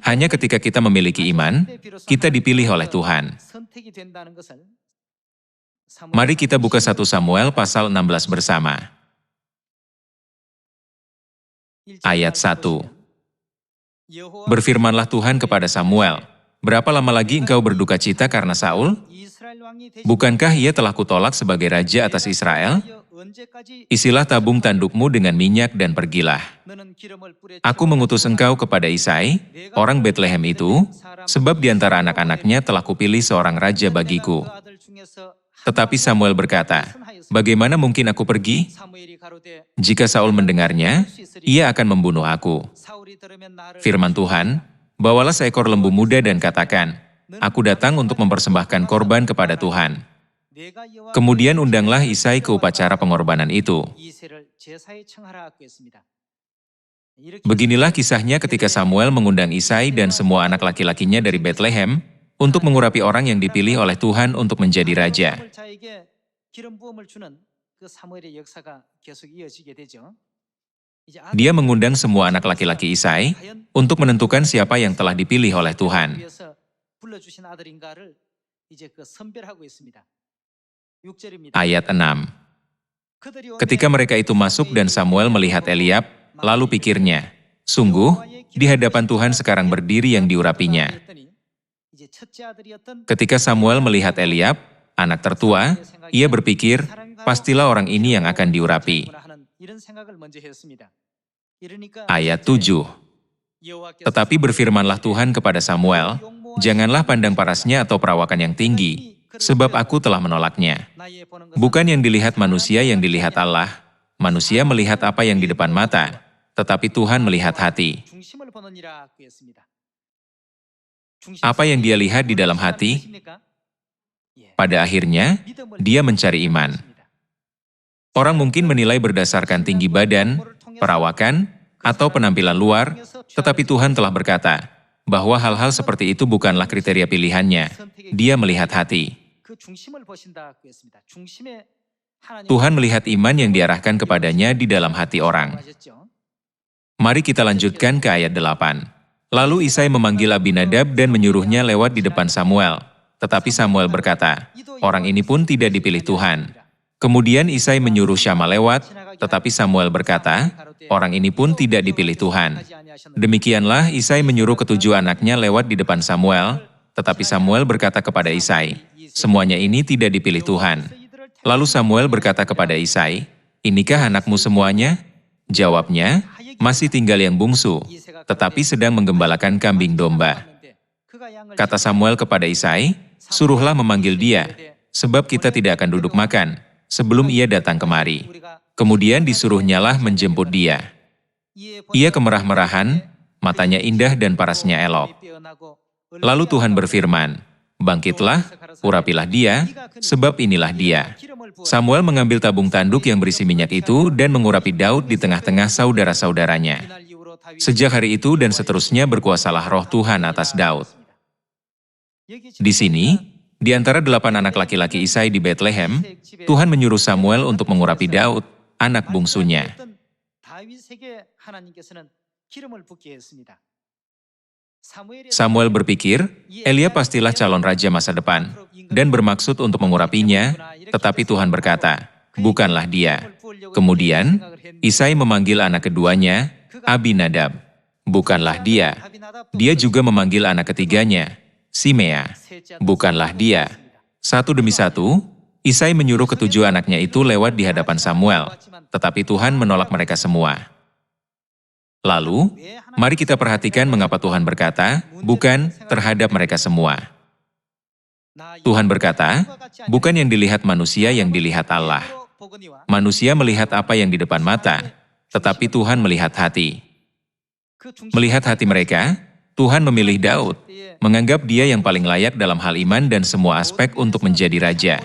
Hanya ketika kita memiliki iman, kita dipilih oleh Tuhan. Mari kita buka 1 Samuel pasal 16 bersama. Ayat 1. Berfirmanlah Tuhan kepada Samuel, "Berapa lama lagi engkau berduka cita karena Saul? Bukankah ia telah kutolak sebagai raja atas Israel? Isilah tabung tandukmu dengan minyak dan pergilah. Aku mengutus engkau kepada Isai, orang Betlehem itu, sebab di antara anak-anaknya telah kupilih seorang raja bagiku." Tetapi Samuel berkata, "Bagaimana mungkin aku pergi? Jika Saul mendengarnya, ia akan membunuh aku." Firman Tuhan, "Bawalah seekor lembu muda dan katakan, 'Aku datang untuk mempersembahkan korban kepada Tuhan.' Kemudian undanglah Isai ke upacara pengorbanan itu." Beginilah kisahnya ketika Samuel mengundang Isai dan semua anak laki-lakinya dari Betlehem untuk mengurapi orang yang dipilih oleh Tuhan untuk menjadi raja. Dia mengundang semua anak laki-laki Isai untuk menentukan siapa yang telah dipilih oleh Tuhan. Ayat 6. Ketika mereka itu masuk dan Samuel melihat Eliab, lalu pikirnya, "Sungguh, di hadapan Tuhan sekarang berdiri yang diurapinya." Ketika Samuel melihat Eliab, anak tertua, ia berpikir, pastilah orang ini yang akan diurapi. Ayat 7. Tetapi berfirmanlah Tuhan kepada Samuel, "Janganlah pandang parasnya atau perawakan yang tinggi, sebab aku telah menolaknya. Bukan yang dilihat manusia yang dilihat Allah, manusia melihat apa yang di depan mata, tetapi Tuhan melihat hati." Apa yang dia lihat di dalam hati? Pada akhirnya, dia mencari iman. Orang mungkin menilai berdasarkan tinggi badan, perawakan, atau penampilan luar, tetapi Tuhan telah berkata bahwa hal-hal seperti itu bukanlah kriteria pilihannya. Dia melihat hati. Tuhan melihat iman yang diarahkan kepadanya di dalam hati orang. Mari kita lanjutkan ke ayat 8. Lalu Isai memanggil Abinadab dan menyuruhnya lewat di depan Samuel. Tetapi Samuel berkata, "Orang ini pun tidak dipilih Tuhan." Kemudian Isai menyuruh Syama lewat, tetapi Samuel berkata, "Orang ini pun tidak dipilih Tuhan." Demikianlah Isai menyuruh ketujuh anaknya lewat di depan Samuel, tetapi Samuel berkata kepada Isai, "Semuanya ini tidak dipilih Tuhan." Lalu Samuel berkata kepada Isai, "Inikah anakmu semuanya?" Jawabnya, "Masih tinggal yang bungsu, tetapi sedang menggembalakan kambing domba." Kata Samuel kepada Isai, "Suruhlah memanggil dia, sebab kita tidak akan duduk makan sebelum ia datang kemari." Kemudian disuruhnyalah menjemput dia. Ia kemerah-merahan, matanya indah dan parasnya elok. Lalu Tuhan berfirman, "Bangkitlah, urapilah dia, sebab inilah dia." Samuel mengambil tabung tanduk yang berisi minyak itu dan mengurapi Daud di tengah-tengah saudara-saudaranya. Sejak hari itu dan seterusnya berkuasalah roh Tuhan atas Daud. Di sini, di antara 8 anak laki-laki Isai di Betlehem, Tuhan menyuruh Samuel untuk mengurapi Daud, anak bungsunya. Samuel berpikir, Eliab pastilah calon raja masa depan, dan bermaksud untuk mengurapinya, tetapi Tuhan berkata, "Bukanlah dia." Kemudian, Isai memanggil anak keduanya, Abinadab. Bukanlah dia. Dia juga memanggil anak ketiganya, Simea. Bukanlah dia. Satu demi satu, Isai menyuruh ketujuh anaknya itu lewat di hadapan Samuel, tetapi Tuhan menolak mereka semua. Lalu, mari kita perhatikan mengapa Tuhan berkata, "Bukan," terhadap mereka semua. Tuhan berkata, bukan yang dilihat manusia yang dilihat Allah. Manusia melihat apa yang di depan mata, tetapi Tuhan melihat hati. Melihat hati mereka, Tuhan memilih Daud, menganggap dia yang paling layak dalam hal iman dan semua aspek untuk menjadi raja.